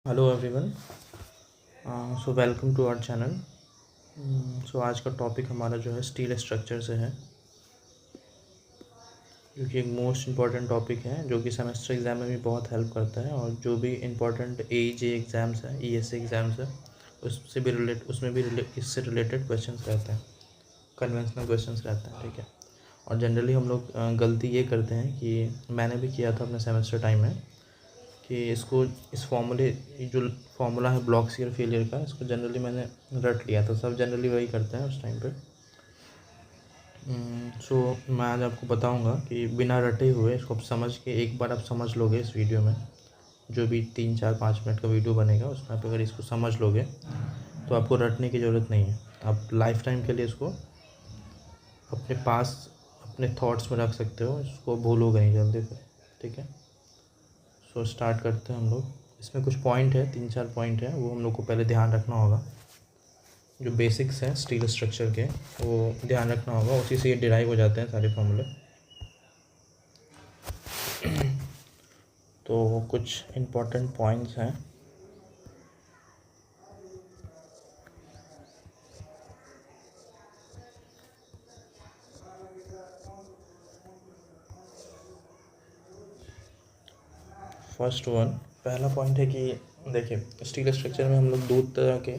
Hello everyone. So welcome to our channel. So आज का topic हमारा जो है स्टील स्ट्रक्चर से है, जो कि एक मोस्ट इम्पॉर्टेंट टॉपिक है जो कि सेमेस्टर एग्ज़ाम में भी बहुत हेल्प करता है, और जो भी इम्पॉर्टेंट AEJ एग्ज़ाम्स हैं, ESC एग्ज़ाम्स है, उसमें भी इससे रिलेटेड क्वेश्चंस रहते हैं, कन्वेंशनल क्वेश्चंस रहते हैं। ठीक है। और जनरली हम लोग गलती ये करते हैं कि मैंने भी किया था अपने सेमेस्टर टाइम में, कि इस फॉर्मूले, जो फॉर्मूला है ब्लॉक शियर फेलियर का, इसको जनरली मैंने रट लिया था। सब जनरली वही करते हैं उस टाइम पे। सो मैं आज आपको बताऊंगा कि बिना रटे हुए इसको आप समझ के, एक बार आप समझ लोगे इस वीडियो में, जो भी 3 4 5 मिनट का वीडियो बनेगा उसमें आप अगर इसको समझ लोगे तो आपको रटने की ज़रूरत नहीं है। आप लाइफ टाइम के लिए इसको अपने पास, अपने थॉट्स में रख सकते हो, इसको भूलोगे नहीं जल्दी से। ठीक है। सो स्टार्ट करते हैं हम लोग। इसमें कुछ पॉइंट है, 3 4 पॉइंट है, वो हम लोग को पहले ध्यान रखना होगा। जो बेसिक्स हैं स्टील स्ट्रक्चर के, वो ध्यान रखना होगा, उसी से ये डिराइव हो जाते हैं सारे फॉर्मूले। तो कुछ इम्पोर्टेंट पॉइंट्स हैं। फर्स्ट वन, पहला पॉइंट है कि देखिए, स्टील स्ट्रक्चर में हम लोग दो तरह के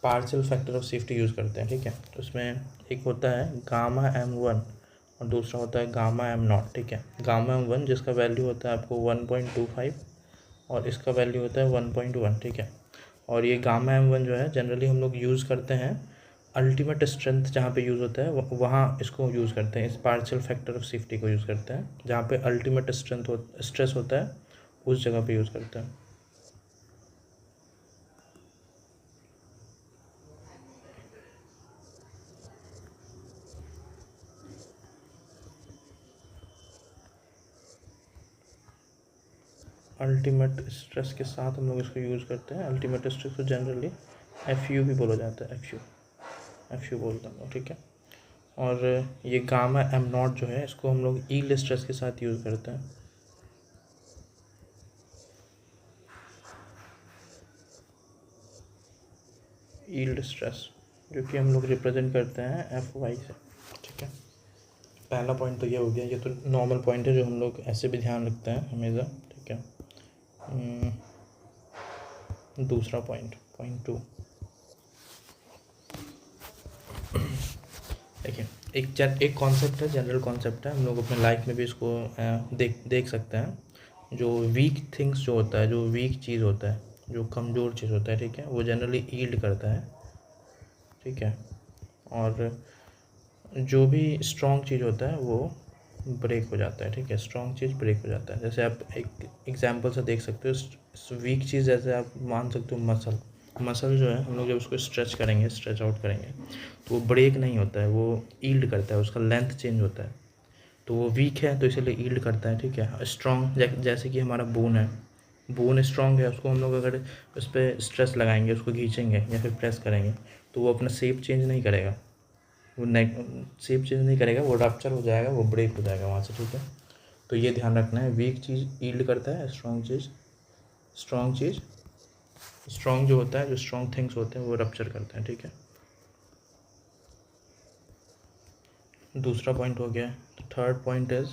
partial factor of safety use करते हैं। ठीक है। तो उसमें एक होता है गामा M1 और दूसरा होता है गामा M0। ठीक है। गामा M1 जिसका वैल्यू होता है आपको 1.25 और इसका वैल्यू होता है 1.1। ठीक है। और ये गामा M1 जो है जनरली हम लोग यूज़ करते हैं अल्टीमेट स्ट्रेंथ जहाँ पे यूज़ होता है, वहाँ इसको यूज़ करते हैं, इस पार्शियल फैक्टर ऑफ सेफ्टी को यूज़ करते हैं। जहाँ पे अल्टीमेट स्ट्रेस होता है उस जगह पे यूज़ करते हैं। अल्टीमेट स्ट्रेस के साथ हम लोग इसको यूज़ करते हैं। अल्टीमेट स्ट्रेस को जनरली FU भी बोला जाता है, FU बोलता हूँ। ठीक है। और ये गामा M0 जो है, इसको हम लोग ईल्ड स्ट्रेस के साथ यूज़ करते हैं। ईल्ड स्ट्रेस जो कि हम लोग रिप्रेजेंट करते हैं FY से। ठीक है। पहला पॉइंट तो ये हो गया, ये तो नॉर्मल पॉइंट है जो हम लोग ऐसे भी ध्यान रखते हैं हमेशा। ठीक है। दूसरा पॉइंट, पॉइंट 2, देखिए, एक कॉन्सेप्ट है, जनरल कॉन्सेप्ट है, हम लोग अपने लाइफ में भी इसको देख सकते हैं। जो वीक थिंग्स जो होता है, जो वीक चीज़ होता है, जो कमज़ोर चीज़ होता है, ठीक है, वो जनरली ईल्ड करता है। ठीक है। और जो भी स्ट्रॉन्ग चीज़ होता है वो ब्रेक हो जाता है। ठीक है। स्ट्रॉन्ग चीज़ ब्रेक हो जाता है। जैसे आप एक एग्जांपल से देख सकते हो, वीक चीज़ जैसे आप मान सकते हो मसल जो है, हम लोग जब उसको स्ट्रेच करेंगे, स्ट्रेच आउट करेंगे, तो वो ब्रेक नहीं होता है, वो ईल्ड करता है, उसका लेंथ चेंज होता है। तो वो वीक है तो इसलिए ईल्ड करता है। ठीक है। स्ट्रॉन्ग जैसे कि हमारा बोन है, बोन स्ट्रॉन्ग है, उसको हम लोग अगर उस पर स्ट्रेस लगाएंगे, उसको खींचेंगे या फिर प्रेस करेंगे, तो वो अपना शेप चेंज नहीं करेगा, वो नेक शेप चेंज नहीं करेगा, वो रप्चर हो जाएगा, वो ब्रेक हो जाएगा वहाँ से। ठीक है। तो ये ध्यान रखना है, वीक चीज़ ईल्ड करता है, स्ट्रॉन्ग जो होता है, जो स्ट्रॉन्ग थिंग्स होते हैं वो रप्चर करते हैं। ठीक है। दूसरा पॉइंट हो गया। तो थर्ड पॉइंट इज,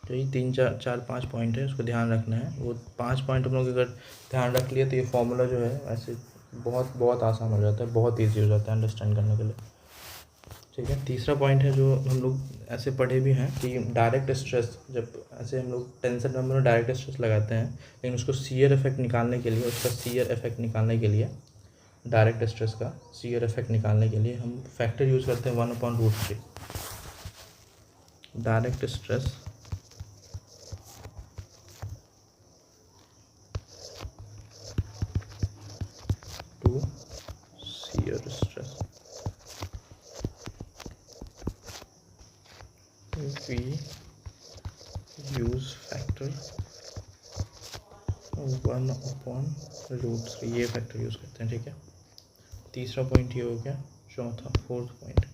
तो ये 3 4 5 पॉइंट है, उसको ध्यान रखना है। वो 5 पॉइंट हम लोग अगर ध्यान रख लिए तो ये फॉर्मूला जो है ऐसे बहुत बहुत आसान हो जाता है, बहुत ईजी हो जाता है अंडरस्टैंड करने के लिए। ठीक है। तीसरा पॉइंट है जो हम लोग ऐसे पढ़े भी हैं कि डायरेक्ट स्ट्रेस, जब ऐसे हम लोग टेंशन नंबर में डायरेक्ट स्ट्रेस लगाते हैं, लेकिन उसको सीयर इफेक्ट निकालने के लिए, उसका सीयर इफेक्ट निकालने के लिए, डायरेक्ट स्ट्रेस का सीयर इफेक्ट निकालने के लिए हम फैक्टर यूज़ करते हैं 1/√3। Direct stress to shear stress, we use factor 1/√3, ये फैक्टर यूज़ करते हैं। ठीक है। तीसरा पॉइंट ये हो गया। चौथा, फोर्थ पॉइंट,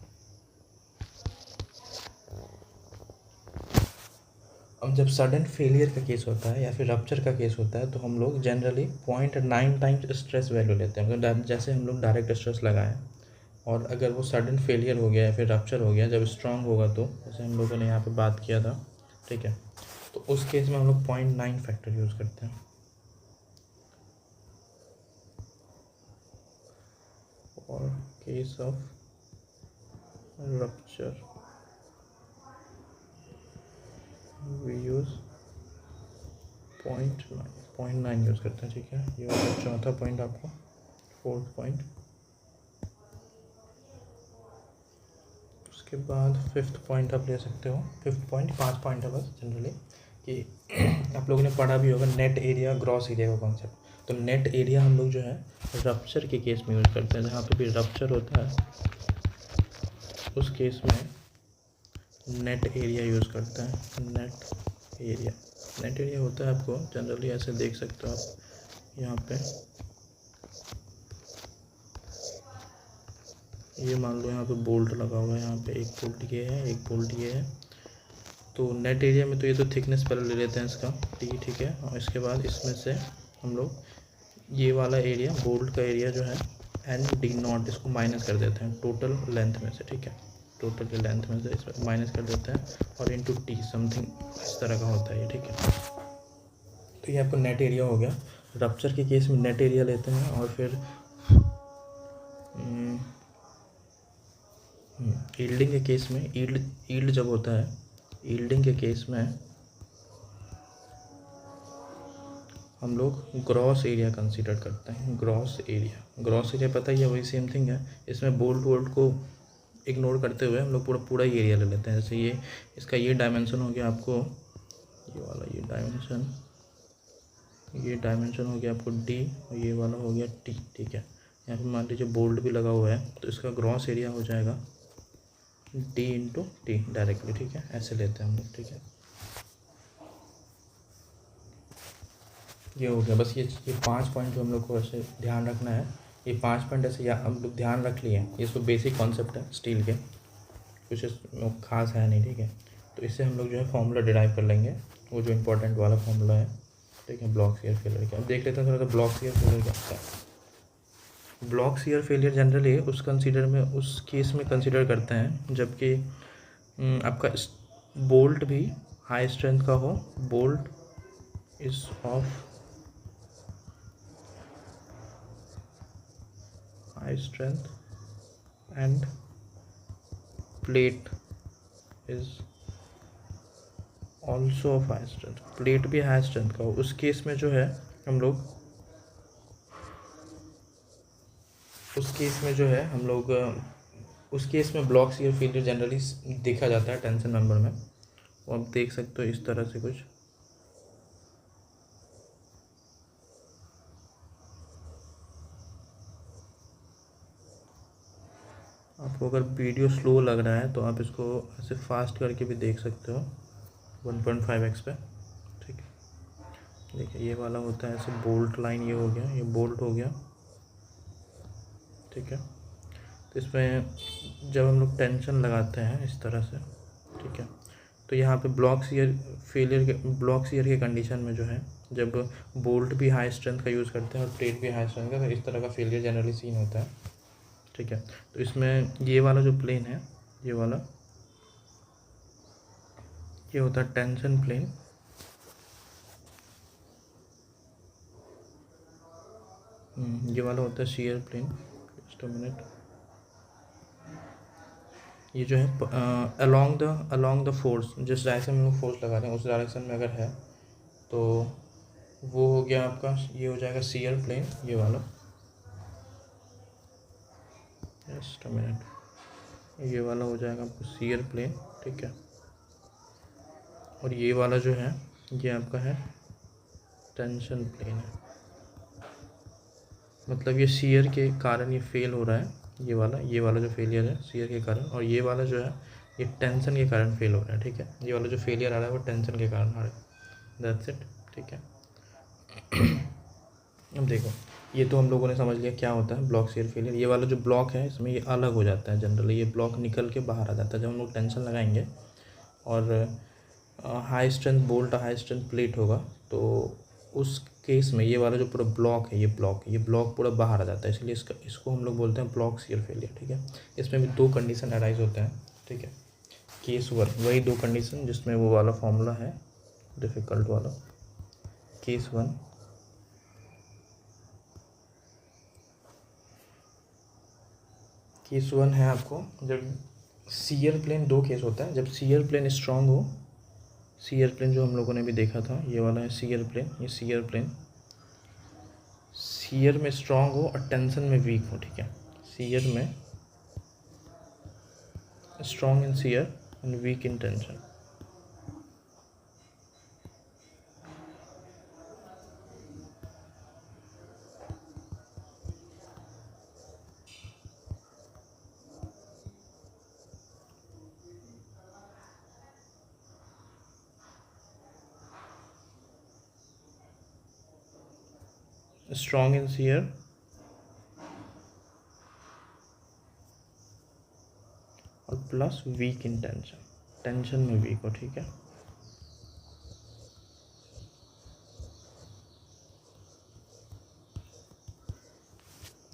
अब जब सडन फेलियर का केस होता है या फिर रप्चर का केस होता है तो हम लोग जनरली 0.9 टाइम्स स्ट्रेस वैल्यू लेते हैं। मतलब जैसे हम लोग डायरेक्ट स्ट्रेस लगाएं और अगर वो सडन फेलियर हो गया या फिर रप्चर हो गया, जब स्ट्रांग होगा तो जैसे हम लोगों ने यहाँ पे बात किया था, ठीक है, तो उस केस में हम लोग 0.9 फैक्टर यूज़ करते हैं। और case of rupture we use 0.9 use करते हैं, ठीक है। ये हो गया चौथा पॉइंट आपका। फोर्थ पॉइंट, उसके बाद फिफ्थ पॉइंट आप ले सकते हो। फिफ्थ पॉइंट 5 पॉइंट है बस जनरली, कि आप लोगों ने पढ़ा भी होगा नेट एरिया ग्रॉस एरिया का कॉन्सेप्ट। तो नेट एरिया हम लोग जो है रप्चर के केस में यूज़ करते हैं। जहाँ पे भी रप्चर होता है उस केस में नेट एरिया यूज़ करते हैं। नेट एरिया होता है, आपको जनरली ऐसे देख सकते हो आप यहाँ पे, ये मान लो यहाँ पे बोल्ट लगा हुआ है, यहाँ पे एक बोल्ट ये है, एक बोल्ट ये है। तो नेट एरिया में तो ये तो थिकनेस पहले ले लेते हैं इसका टी, ठीक है। और इसके बाद इसमें से हम लोग ये वाला एरिया बोल्ट का एरिया जो है ND0 इसको माइनस कर देते हैं टोटल लेंथ में से, ठीक है। टोटल के लेंथ में से इसमें माइनस कर देते हैं और इंटू टी समथिंग इस तरह का होता है ये, ठीक है। तो ये आपको नेट एरिया हो गया। रप्चर के केस में नेट एरिया लेते हैं और फिर यील्डिंग के केस में यील्ड जब होता है, यील्डिंग के केस में हम लोग ग्रॉस एरिया कंसीडर करते हैं। ग्रॉस एरिया पता ही है, वही सेम थिंग है। इसमें बोल्ट वोल्ट को इग्नोर करते हुए हम लोग पूरा ही एरिया ले लेते हैं। जैसे ये इसका ये डायमेंशन हो गया आपको, ये वाला ये डायमेंशन हो गया आपको D और ये वाला हो गया T, ठीक है। यहाँ पे मान लीजिए बोल्ट भी लगा हुआ है तो इसका ग्रॉस एरिया हो जाएगा D इंटू टी डायरेक्टली, ठीक है। ऐसे लेते हैं हम लोग, ठीक है। ये हो गया बस। ये 5 पॉइंट जो हम लोग को ऐसे ध्यान रखना है। ये 5 पॉइंट ऐसे हम लोग ध्यान रख लिए हैं। ये इसको बेसिक कॉन्सेप्ट है स्टील के, कुछ इसमें खास है नहीं, ठीक है। तो इससे हम लोग जो है फॉर्मूला डिराइव कर लेंगे, वो जो इम्पोर्टेंट वाला फॉर्मूला है, ठीक है। ब्लॉक शियर फेलियर का देख लेते हैं थोड़ा सा। ब्लॉक शियर फेलियर क्या होता है? ब्लॉक शियर फेलियर जनरली उस केस में कंसिडर करते हैं जबकि आपका बोल्ट भी हाई स्ट्रेंथ का हो। Bolt is of high strength end plate is also of high strength. Plate भी हाई स्ट्रेंथ का हो, उस केस में जो है हम लोग उस केस में ब्लॉक शियर फेलियर जनरली देखा जाता है टेंशन मेंबर में। वो आप देख सकते हो इस तरह से कुछ। आपको अगर वीडियो स्लो लग रहा है तो आप इसको ऐसे फास्ट करके भी देख सकते हो 1.5x पे, ठीक है। देखिए ये वाला होता है ऐसे बोल्ट लाइन, ये हो गया, ये बोल्ट हो गया, ठीक है। तो इसमें जब हम लोग टेंशन लगाते हैं इस तरह से, ठीक है, तो यहाँ पे ब्लॉक शियर के कंडीशन में जो है जब बोल्ट भी हाई स्ट्रेंथ का यूज़ करते हैं और प्लेट भी हाई स्ट्रेंथ का, तो इस तरह का फेलियर जनरली सीन होता है, ठीक है। तो इसमें ये वाला जो प्लेन है, ये वाला ये होता है टेंशन प्लेन, ये वाला होता है shear plane. Just a minute. ये जो है अलोंग द फोर्स, जिस डायरेक्शन में हम फोर्स लगा रहे हैं उस डायरेक्शन में अगर है तो वो हो गया आपका, ये हो जाएगा शियर प्लेन, ये वाला। जस्ट अ मिनट, ये वाला हो जाएगा आपको शियर प्लेन, ठीक है। और ये वाला जो है ये आपका है टेंशन प्लेन है। मतलब ये शियर के कारण ये फेल हो रहा है, ये वाला जो फेलियर है शियर के कारण, और ये वाला जो है ये टेंशन के कारण फेल हो रहा है, ठीक है। ये वाला जो फेलियर आ रहा है वो टेंशन के कारण आ रहा है। दैट्स इट, ठीक है। अब देखो, ये तो हम लोगों ने समझ लिया क्या होता है ब्लॉक शियर फेलियर। ये वाला जो ब्लॉक है इसमें ये अलग हो जाता है जनरली, ये ब्लॉक निकल के बाहर आ जाता है जब हम लोग टेंशन लगाएंगे और high strength bolt, high strength plate होगा, तो उस केस में ये वाला जो पूरा ब्लॉक है, ये ब्लॉक पूरा बाहर आ जाता है, इसलिए इसको हम लोग बोलते हैं ब्लॉक शियर फेलियर। ठीक है, इसमें भी दो कंडीशन अराइज होते हैं। ठीक है, केस वन वही दो कंडीशन जिसमें वो वाला फॉर्मूला है डिफ़िकल्ट वाला। केस वन, केस वन है आपको जब शियर प्लेन, दो केस होता है। जब शियर प्लेन स्ट्रांग हो, शियर प्लेन जो हम लोगों ने भी देखा था, ये वाला है शियर प्लेन, ये शियर प्लेन शियर में स्ट्रांग हो और टेंशन में वीक हो। ठीक है, शियर में strong in shear and weak in tension. Strong in shear और plus weak in tension, tension में वीक हो। ठीक है,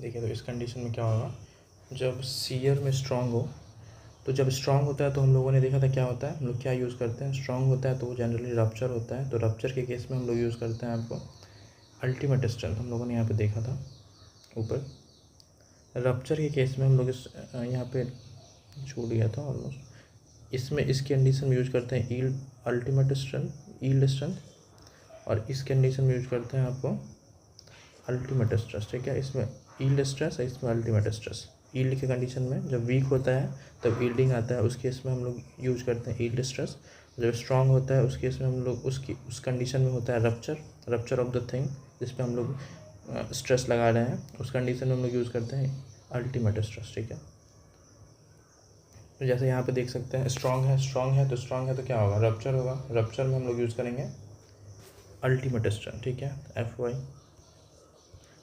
देखिए तो इस कंडीशन में क्या होगा, जब शियर में स्ट्रांग हो, तो जब स्ट्रांग होता है तो हम लोगों ने देखा था क्या होता है, हम लोग क्या यूज़ करते हैं, स्ट्रांग होता है तो वो जनरली रप्चर होता है। तो रप्चर के केस में हम लोग यूज़ करते हैं आपको अल्टीमेट स्ट्रेंथ, हम लोगों ने यहाँ पे देखा था ऊपर। रप्चर के केस में हम लोग इस यहाँ पे छूट गया था ऑलमोस्ट, इसमें इस कंडीशन में यूज करते हैं yield ultimate strength, yield strength, और इस कंडीशन में यूज करते हैं आपको अल्टीमेट स्ट्रेस। ठीक है, इसमें ईल्ड स्ट्रेस है, इसमें अल्टीमेट स्ट्रेस। ईल्ड की कंडीशन में जब वीक होता है तब ईल्डिंग आता है, उस केस में हम लोग यूज करते हैं ईल्ड स्ट्रेस। जब स्ट्रांग होता है उस केस में हम लोग उस कंडीशन में होता है rupture, rupture of the thing जिस पे हम लोग स्ट्रेस लगा रहे हैं, उस कंडीशन में हम लोग यूज़ करते हैं अल्टीमेट स्ट्रेस। ठीक है, तो जैसे यहाँ पे देख सकते हैं स्ट्रांग है, स्ट्रांग है तो क्या होगा, रप्चर होगा। रप्चर में हम लोग यूज़ करेंगे अल्टीमेट स्ट्रेंथ। ठीक है, FY।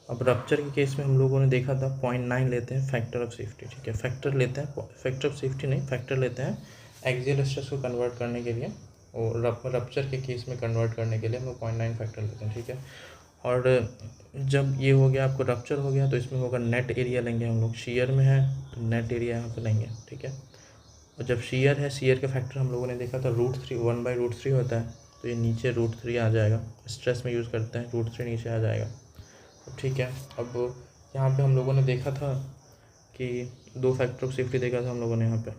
अब रप्चर के केस में हम लोगों ने देखा था 0.9 लेते हैं फैक्टर ऑफ सेफ्टी। ठीक है, फैक्टर लेते हैं, फैक्टर ऑफ सेफ्टी नहीं, फैक्टर लेते हैं एक्सियल स्ट्रेस को कन्वर्ट करने के लिए, और रप्चर के केस में कन्वर्ट करने के लिए हम लोग 0.9 फैक्टर लेते हैं। ठीक है, और जब ये हो गया आपको रप्चर हो गया तो इसमें होगा नेट एरिया लेंगे हम लोग, शियर में है तो नेट एरिया यहाँ पे लेंगे। ठीक है, और जब शियर है, शियर का फैक्टर हम लोगों ने देखा था √3, 1/√3 होता है, तो ये नीचे √3 आ जाएगा। स्ट्रेस में यूज़ करते हैं, √3 नीचे आ जाएगा। ठीक है, अब यहाँ पे हम लोगों ने देखा था कि दो फैक्टर ऑफ सेफ्टी देखा था हम लोगों ने यहाँ पे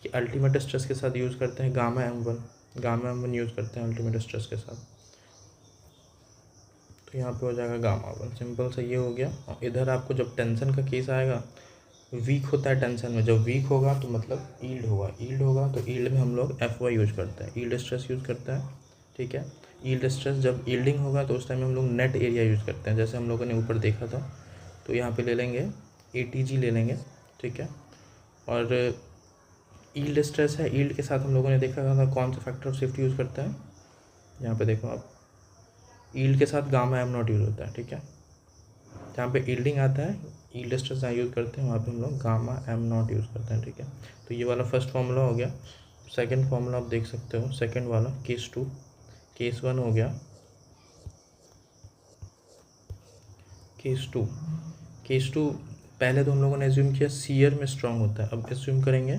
कि अल्टीमेट स्ट्रेस के साथ यूज़ करते हैं गामा M1 यूज़ करते हैं अल्टीमेट स्ट्रेस के साथ, तो यहाँ पे हो जाएगा गामा 1। सिंपल सा ये हो गया। और इधर आपको जब टेंशन का केस आएगा, वीक होता है टेंशन में, जब वीक होगा तो मतलब ईल्ड होगा तो ईल्ड में हम लोग FY यूज़ करते हैं, ईल्ड स्ट्रेस यूज़ करते हैं। ठीक है, ईल्ड स्ट्रेस जब ईल्डिंग होगा तो उस टाइम हम लोग नेट एरिया यूज़ करते हैं, जैसे हम लोगों ने ऊपर देखा था। तो यहाँ पे ले लेंगे ATG ले लेंगे। ठीक है, और ईल्ड स्ट्रेस है, ईल्ड के साथ हम लोगों ने देखा था कौन सा फैक्टर ऑफ सेफ्टी यूज़ करता है, यहाँ पे देखो आप, ईल्ड के साथ गामा M0 यूज़ होता है। ठीक है, जहाँ पे ईल्डिंग आता है, ईल्ड स्ट्रेस जहाँ यूज़ करते हैं वहाँ पे हम लोग गामा M0 यूज़ करते हैं। ठीक है, तो ये वाला फर्स्ट फार्मूला हो गया। सेकंड फार्मूला आप देख सकते हो, सेकंड वाला केस 2, केस 1 हो गया, केस टू पहले तो हम लोगों ने एज्यूम किया शियर में स्ट्रांग होता है, अब एज्यूम करेंगे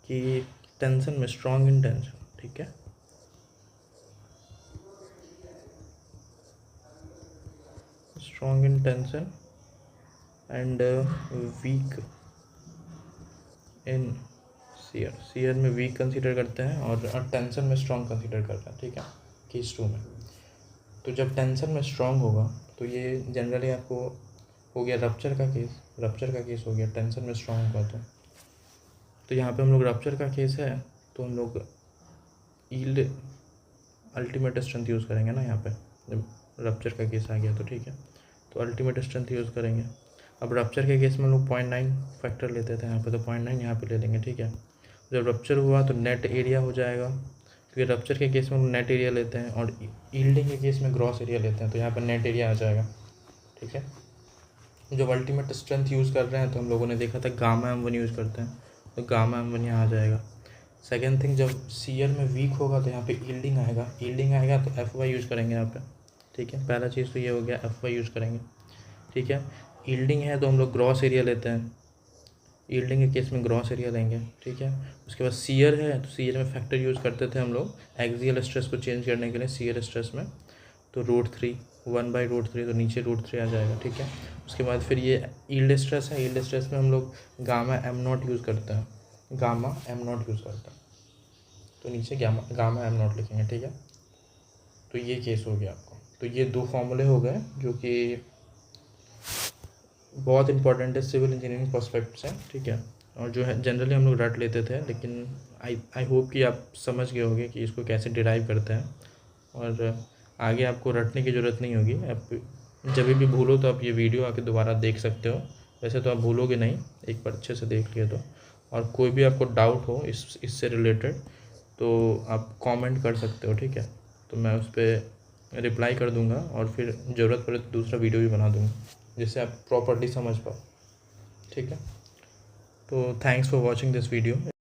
कि टेंशन में स्ट्रांग इन टेंशन। ठीक है, strong in tension and weak in shear, shear में वीक कंसीडर करते हैं और टेंशन में स्ट्रांग कंसीडर करते हैं। ठीक है, केस 2 में तो जब टेंशन में स्ट्रांग होगा तो ये जनरली आपको हो गया रप्चर का केस हो गया, टेंशन में स्ट्रांग होगा तो यहाँ पे हम लोग रप्चर का केस है तो हम लोग ईल्ड अल्टीमेट स्ट्रेंथ यूज़ करेंगे ना, यहाँ पे जब रप्चर का केस आ गया तो। ठीक है, तो अल्टीमेट स्ट्रेंथ यूज़ करेंगे। अब रप्चर के केस में हम लोग 0.9 फैक्टर लेते थे यहाँ पे, तो 0.9 यहाँ पे ले लेंगे। ठीक है, जब रप्चर हुआ तो नेट एरिया हो जाएगा, क्योंकि रप्चर के केस में हम नेट एरिया लेते हैं और ईल्डिंग के केस में ग्रॉस एरिया लेते हैं, तो यहाँ पर नेट एरिया आ जाएगा। ठीक है, जब अल्टीमेट स्ट्रेंथ यूज़ कर रहे हैं तो हम लोगों ने देखा था गामा M1 यूज़ करते हैं, तो गामा M1 यहाँ आ जाएगा। सेकेंड थिंग, जब सीयर में वीक होगा तो यहाँ पे यील्डिंग आएगा तो एफ वाई यूज़ करेंगे यहाँ पे, ठीक है। पहला चीज़ तो ये हो गया, एफ वाई यूज़ करेंगे, ठीक है। यील्डिंग है तो हम लोग ग्रॉस एरिया लेते हैं, यील्डिंग के केस में ग्रॉस एरिया लेंगे, ठीक है। उसके बाद सीयर है तो सीयर में फैक्टर यूज़ करते थे हम लोग एक्सियल स्ट्रेस को चेंज करने के लिए सीयर स्ट्रेस में, तो √3 1/√3, तो नीचे √3 आ जाएगा, ठीक है। उसके बाद फिर ये यील्ड स्ट्रेस है, यील्ड स्ट्रेस में हम लोग गामा m0 यूज़ करते हैं, गामा m0 यूज़ करते हैं, तो नीचे गामा m0 लिखेंगे, ठीक है। तो ये केस हो गया आपको। तो ये 2 फॉर्मूले हो गए जो कि बहुत इंपॉर्टेंट है सिविल इंजीनियरिंग पर्सपेक्ट से, ठीक है। और जो है जनरली हम लोग रट लेते थे, लेकिन आई होप कि आप समझ गए होंगे कि इसको कैसे डिराइव करते हैं, और आगे आपको रटने की ज़रूरत नहीं होगी। आप जब भी भूलो तो आप ये वीडियो आके दोबारा देख सकते हो, वैसे तो आप भूलोगे नहीं, एक बार अच्छे से देख लिए तो। और कोई भी आपको डाउट हो इससे रिलेटेड तो आप कमेंट कर सकते हो, ठीक है। तो मैं उस पर रिप्लाई कर दूंगा, और फिर ज़रूरत पड़े तो दूसरा वीडियो भी बना दूंगा जिससे आप प्रॉपर्ली समझ पाओ, ठीक है। तो thanks for watching this video.